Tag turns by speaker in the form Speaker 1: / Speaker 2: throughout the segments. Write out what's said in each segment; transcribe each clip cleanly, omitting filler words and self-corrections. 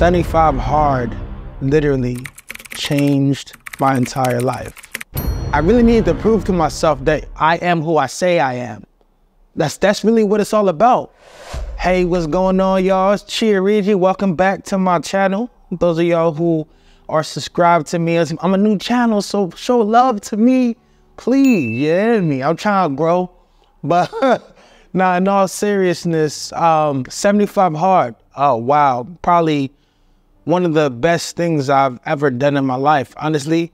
Speaker 1: 75 hard literally changed my entire life. I really needed to prove to myself that I am who I say I am. That's really what it's all about. Hey, what's going on, y'all? It's Chiarigi. Welcome back to my channel. Those of y'all who are subscribed to me, I'm a new channel, so show love to me, please. You hear me? I'm trying to grow. But nah, in all seriousness, 75 hard. Oh, wow. Probably one of the best things I've ever done in my life. Honestly,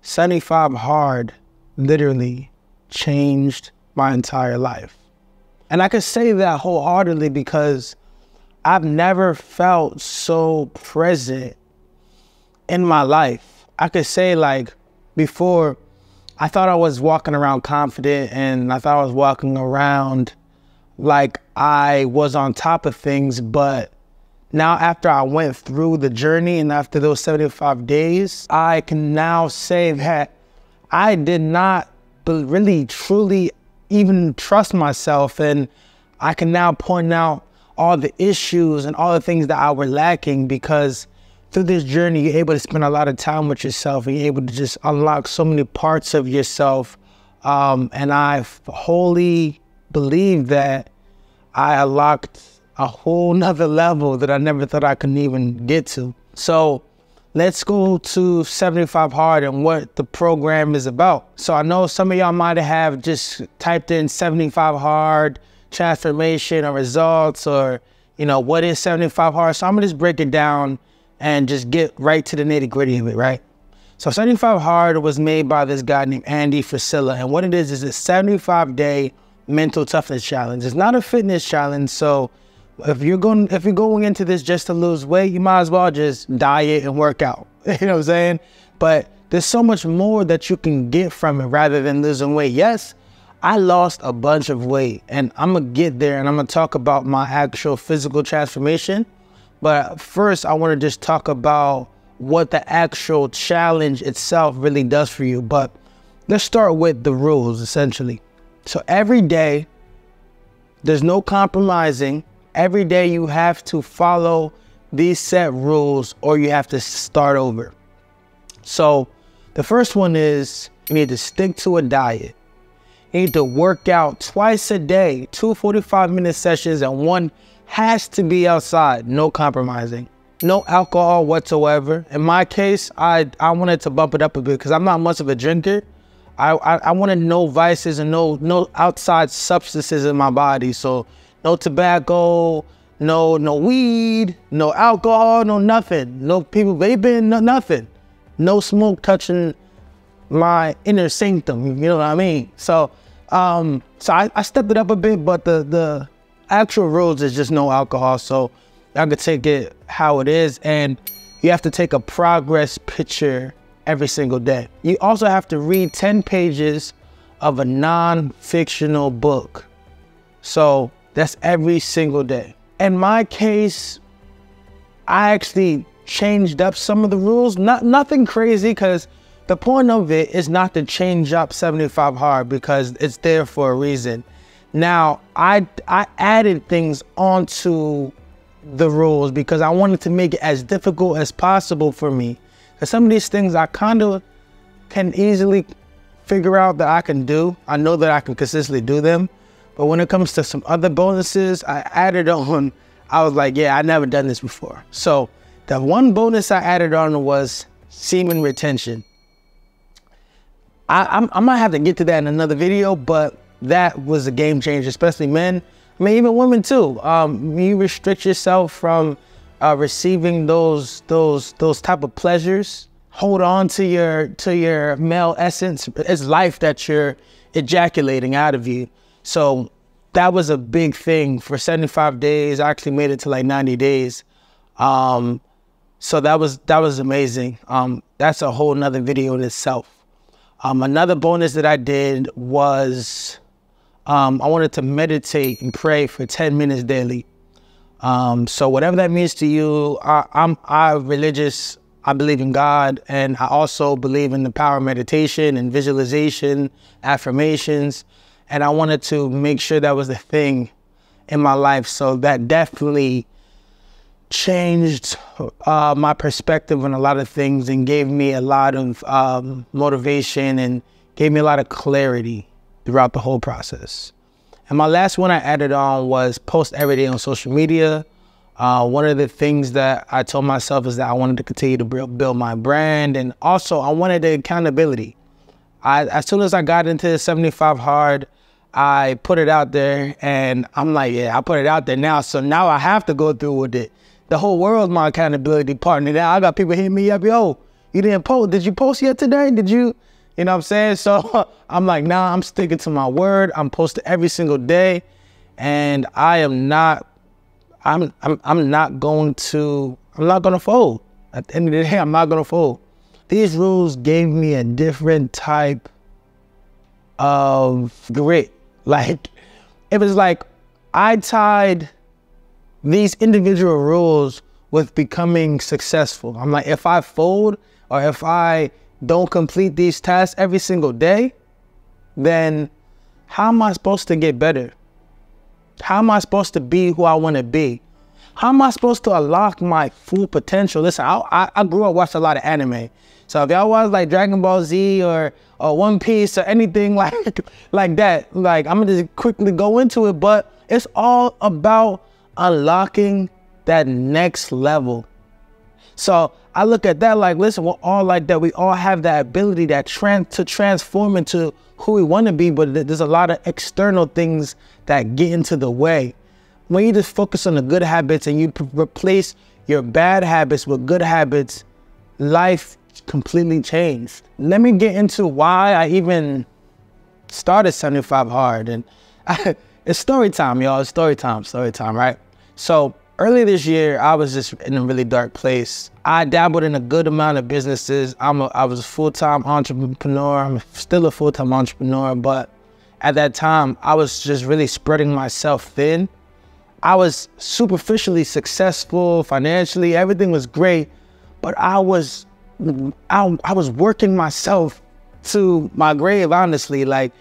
Speaker 1: 75 hard literally changed my entire life. And I could say that wholeheartedly because I've never felt so present in my life. I could say, like, before, I thought I was walking around confident and I thought I was walking around like I was on top of things, but now after I went through the journey and after those 75 days, I can now say that I did not really truly even trust myself, and I can now point out all the issues and all the things that I were lacking, because through this journey, you're able to spend a lot of time with yourself and you're able to just unlock so many parts of yourself. And I wholly believe that I unlocked a whole nother level that I never thought I could even get to. So let's go to 75 hard and what the program is about. So I know some of y'all might have just typed in 75 hard transformation or results, or, you know, what is 75 hard? So I'm gonna just break it down and just get right to the nitty gritty of it, right? So 75 hard was made by this guy named Andy Frisella. And what it is a 75-day mental toughness challenge. It's not a fitness challenge. So if you're going into this just to lose weight, you might as well just diet and work out. You know what I'm saying? But there's so much more that you can get from it rather than losing weight. Yes, I lost a bunch of weight, and I'm gonna get there and I'm gonna talk about my actual physical transformation. But first, I want to just talk about what the actual challenge itself really does for you. But let's start with the rules, essentially. So every day, there's no compromising. Every day you have to follow these set rules or you have to start over. So the first one is you need to stick to a diet. You need to work out twice a day, 2 45-minute sessions, and one has to be outside, no compromising. No alcohol whatsoever. In my case, I wanted to bump it up a bit because I'm not much of a drinker. I wanted no vices and no outside substances in my body. So no tobacco, no weed, no alcohol, no nothing. No people vaping, no nothing. No smoke touching my inner sanctum, you know what I mean? So I stepped it up a bit, but the actual rules is just no alcohol. So I could take it how it is, and you have to take a progress picture every single day. You also have to read 10 pages of a non-fictional book. So that's every single day. In my case, I actually changed up some of the rules. Nothing crazy, because the point of it is not to change up 75 hard because it's there for a reason. Now, I added things onto the rules because I wanted to make it as difficult as possible for me. Because some of these things I kind of can easily figure out that I can do. I know that I can consistently do them. But when it comes to some other bonuses, I added on. I was like, yeah, I've never done this before. So the one bonus I added on was semen retention. I might have to get to that in another video, but that was a game changer, especially men. I mean, even women too. You restrict yourself from receiving those type of pleasures. Hold on to your male essence. It's life that you're ejaculating out of you. So that was a big thing for 75 days. I actually made it to like 90 days. So that was amazing. That's a whole nother video in itself. Another bonus that I did was I wanted to meditate and pray for 10 minutes daily. So whatever that means to you, I'm religious. I believe in God, and I also believe in the power of meditation and visualization, affirmations. And I wanted to make sure that was a thing in my life. So that definitely changed my perspective on a lot of things and gave me a lot of motivation and gave me a lot of clarity throughout the whole process. And my last one I added on was post every day on social media. One of the things that I told myself is that I wanted to continue to build my brand, and also I wanted the accountability. As soon as I got into 75 Hard, I put it out there, and I'm like, yeah, I put it out there now, so now I have to go through with it. The whole world's my accountability partner. Now I got people hitting me up, yo, you didn't post. Did you post yet today? Did you? You know what I'm saying? So I'm like, nah, I'm sticking to my word. I'm posting every single day, and I'm not going to fold. At the end of the day, I'm not gonna fold. These rules gave me a different type of grit. Like, it was like I tied these individual rules with becoming successful. I'm like, if I fold or if I don't complete these tasks every single day, then how am I supposed to get better? How am I supposed to be who I want to be? How am I supposed to unlock my full potential? Listen, I grew up watching a lot of anime. So if y'all watch like Dragon Ball Z or One Piece or anything like that, like I'm gonna just quickly go into it, but it's all about unlocking that next level. So I look at that like, listen, we're all like that. We all have that ability to transform into who we want to be, but there's a lot of external things that get into the way. When you just focus on the good habits and you replace your bad habits with good habits, life completely changed. Let me get into why I even started 75 Hard. And it's story time, y'all. It's story time, right? So early this year, I was just in a really dark place. I dabbled in a good amount of businesses. I was a full-time entrepreneur. I'm still a full-time entrepreneur, but at that time, I was just really spreading myself thin. I was superficially successful financially. Everything was great, but I was working myself to my grave, honestly. Like,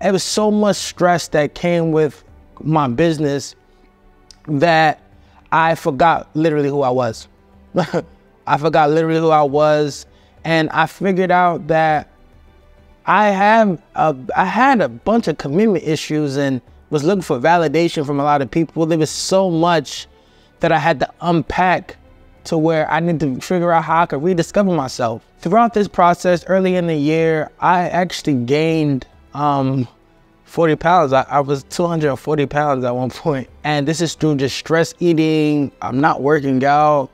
Speaker 1: it was so much stress that came with my business that I forgot literally who I was. I forgot literally who I was, and I figured out that I had a bunch of commitment issues and was looking for validation from a lot of people. There was so much that I had to unpack to where I need to figure out how I could rediscover myself. Throughout this process, early in the year, I actually gained 40 pounds. I was 240 pounds at one point. And this is through just stress eating. I'm not working out.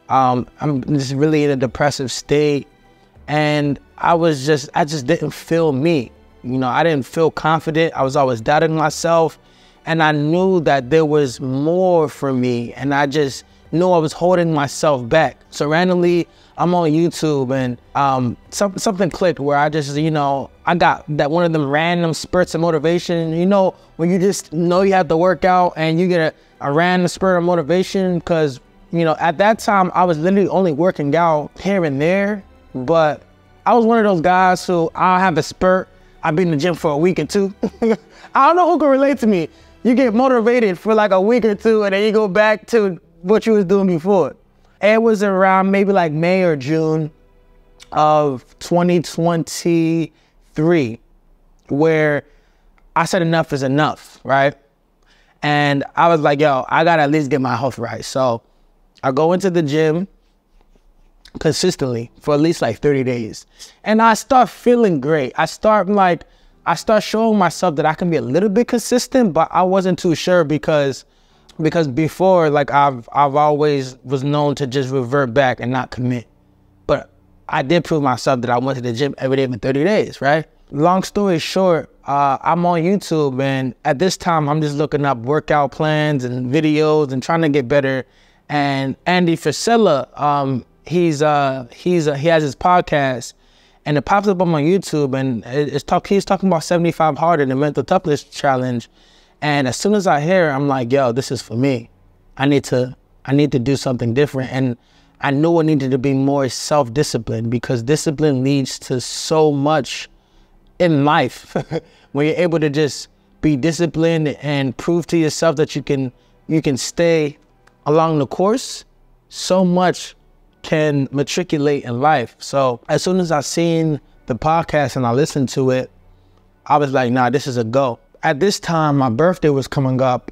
Speaker 1: I'm just really in a depressive state. And I just didn't feel me. You know, I didn't feel confident. I was always doubting myself. And I knew that there was more for me. And I just knew I was holding myself back. So randomly, I'm on YouTube and something clicked where I just, you know, I got that one of them random spurts of motivation. You know, when you just know you have to work out and you get a random spurt of motivation, because, you know, at that time, I was literally only working out here and there. But I was one of those guys who I'll have a spurt. I've been in the gym for a week or two. I don't know who can relate to me. You get motivated for like a week or two and then you go back to what you was doing before. It was around maybe like May or June of 2023 where I said enough is enough, right? And I was like, yo, I gotta at least get my health right. So I go into the gym consistently for at least like 30 days. And I start feeling great. I start showing myself that I can be a little bit consistent, but I wasn't too sure because before, like I've always was known to just revert back and not commit. But I did prove myself that I went to the gym every day for 30 days, right? Long story short, I'm on YouTube, and at this time I'm just looking up workout plans and videos and trying to get better. And Andy Frisella, he has his podcast, and it pops up on my YouTube, and he's talking about 75 Hard and the mental toughness challenge. And as soon as I hear it, I'm like, yo, this is for me. I need to do something different. And I knew I needed to be more self-disciplined, because discipline leads to so much in life. When you're able to just be disciplined and prove to yourself that you can stay along the course, so much can matriculate in life. So as soon as I seen the podcast and I listened to it, I was like, nah, this is a go. At this time, my birthday was coming up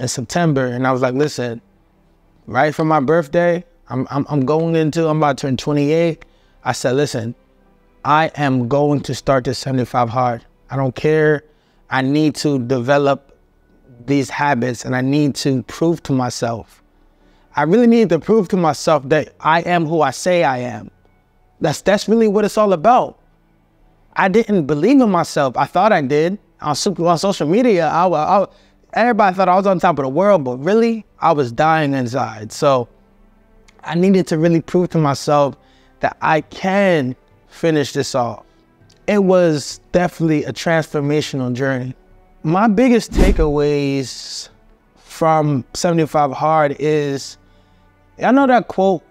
Speaker 1: in September, and I was like, listen, right for my birthday, I'm about to turn 28. I said, listen, I am going to start this 75 hard. I don't care. I need to develop these habits, and I need to prove to myself. I really need to prove to myself that I am who I say I am. That's really what it's all about. I didn't believe in myself. I thought I did. On social media, everybody thought I was on top of the world, but really, I was dying inside. So I needed to really prove to myself that I can finish this off. It was definitely a transformational journey. My biggest takeaways from 75 Hard is, I know that quote,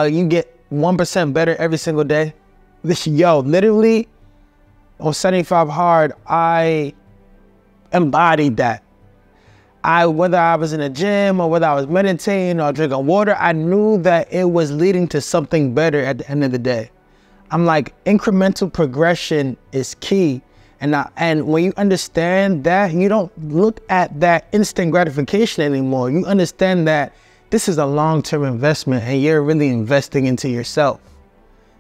Speaker 1: you get 1% better every single day. Literally, on 75 Hard, I embodied that. Whether I was in a gym or whether I was meditating or drinking water, I knew that it was leading to something better at the end of the day. I'm like, incremental progression is key. And when you understand that, you don't look at that instant gratification anymore. You understand that this is a long-term investment and you're really investing into yourself.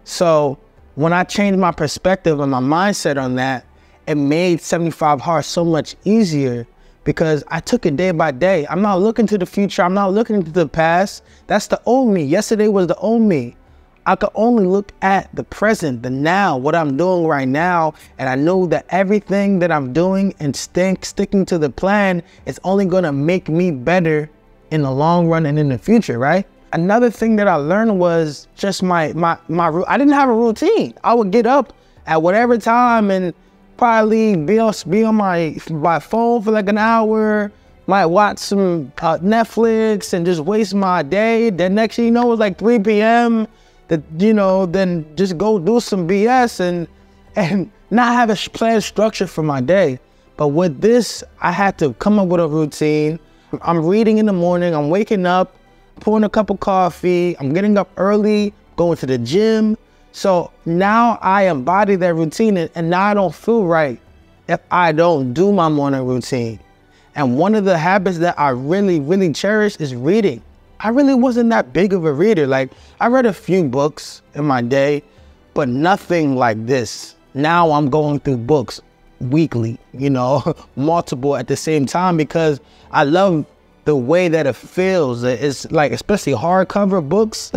Speaker 1: So when I changed my perspective and my mindset on that, it made 75 Hard so much easier because I took it day by day. I'm not looking to the future. I'm not looking to the past. That's the old me. Yesterday was the old me. I could only look at the present, the now, what I'm doing right now. And I know that everything that I'm doing and sticking to the plan is only gonna make me better in the long run and in the future, right? Another thing that I learned was just I didn't have a routine. I would get up at whatever time and probably be on my phone for like an hour, might watch some Netflix and just waste my day. Then next thing you know, it was like 3 p.m. Then just go do some BS and not have a planned structure for my day. But with this, I had to come up with a routine. I'm reading in the morning, I'm waking up, pouring a cup of coffee, I'm getting up early, going to the gym. So now I embody that routine, and now I don't feel right if I don't do my morning routine. And one of the habits that I really, really cherish is reading. I really wasn't that big of a reader. Like, I read a few books in my day, but nothing like this. Now I'm going through books weekly, multiple at the same time, because I love the way that it feels. It's like, especially hardcover books.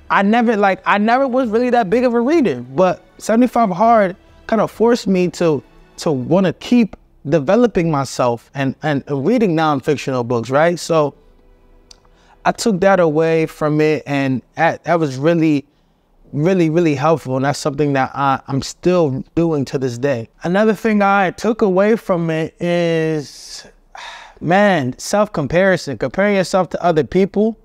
Speaker 1: I never was really that big of a reader, but 75 Hard kind of forced me to want to keep developing myself and reading non-fictional books, right? So I took that away from it, and that was really, really, really helpful. And that's something that I'm still doing to this day. Another thing I took away from it is, self-comparison, comparing yourself to other people.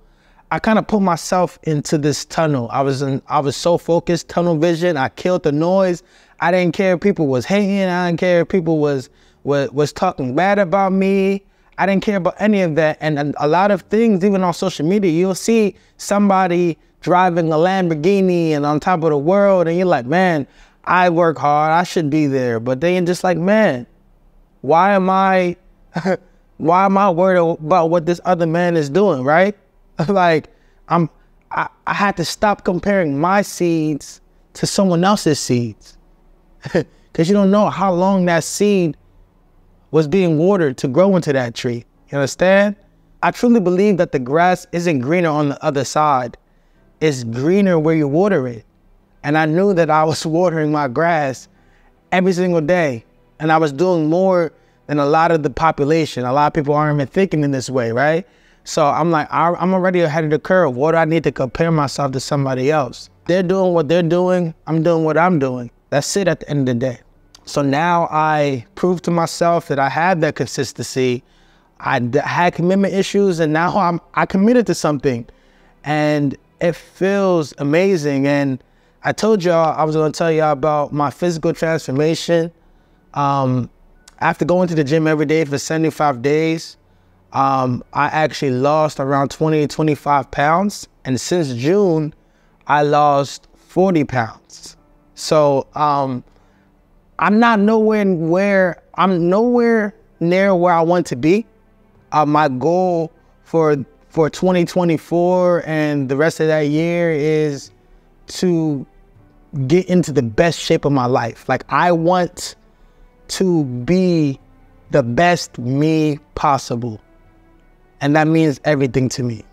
Speaker 1: I kind of put myself into this tunnel. I was so focused, tunnel vision. I killed the noise. I didn't care if people was hating. I didn't care if people was talking bad about me. I didn't care about any of that. And a lot of things, even on social media, you'll see somebody driving a Lamborghini and on top of the world, and you're like, man, I work hard. I should be there. But then you're just like, man, why am I worried about what this other man is doing, right? Like, I had to stop comparing my seeds to someone else's seeds. Because you don't know how long that seed was being watered to grow into that tree. You understand? I truly believe that the grass isn't greener on the other side. It's greener where you water it. And I knew that I was watering my grass every single day. And I was doing more than a lot of the population. A lot of people aren't even thinking in this way, right? So I'm like, I'm already ahead of the curve. What do I need to compare myself to somebody else? They're doing what they're doing. I'm doing what I'm doing. That's it at the end of the day. So now I proved to myself that I had that consistency. I had commitment issues, and now I committed to something. And it feels amazing. And I told y'all I was going to tell y'all about my physical transformation. After going to the gym every day for 75 days, I actually lost around 20 to 25 pounds. And since June, I lost 40 pounds. So I'm nowhere near where I want to be. My goal for 2024 and the rest of that year is to get into the best shape of my life. Like, I want to be the best me possible. And that means everything to me.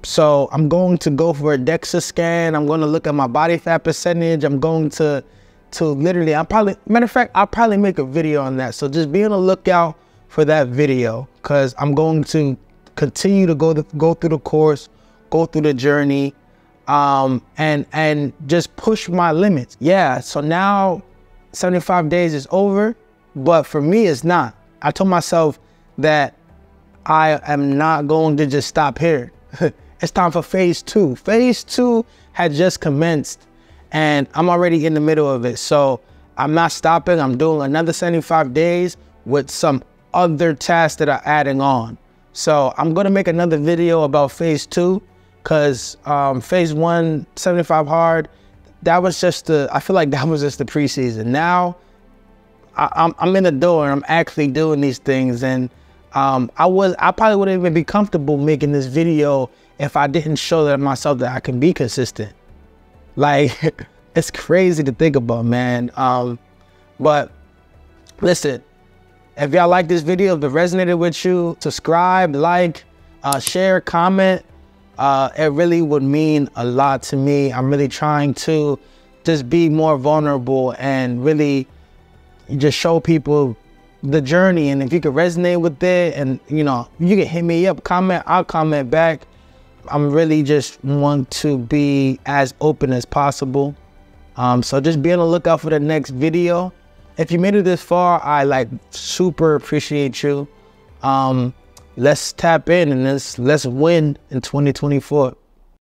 Speaker 1: So I'm going to go for a DEXA scan. I'm going to look at my body fat percentage. I'm going to literally, matter of fact, I'll probably make a video on that. So just be on the lookout for that video, because I'm going to continue to go through the course, go through the journey, and just push my limits. Yeah, so now 75 days is over, but for me, it's not. I told myself that I am not going to just stop here. It's time for phase 2. Phase 2 had just commenced, and I'm already in the middle of it. So I'm not stopping. I'm doing another 75 days with some other tasks that are adding on. So I'm going to make another video about phase 2, because phase 1, 75 hard, that was just I feel like that was just the preseason. Now I'm in the door and I'm actually doing these things. And I probably wouldn't even be comfortable making this video if I didn't show that myself that I can be consistent. Like, it's crazy to think about, man. But listen, if y'all like this video, if it resonated with you, subscribe, like, share, comment. It really would mean a lot to me. I'm really trying to just be more vulnerable and really just show people the journey. And if you could resonate with it, and you can hit me up, comment, I'll comment back. I'm really just want to be as open as possible. So just be on the lookout for the next video. If you made it this far, I super appreciate you. Let's tap in and let's win in 2024.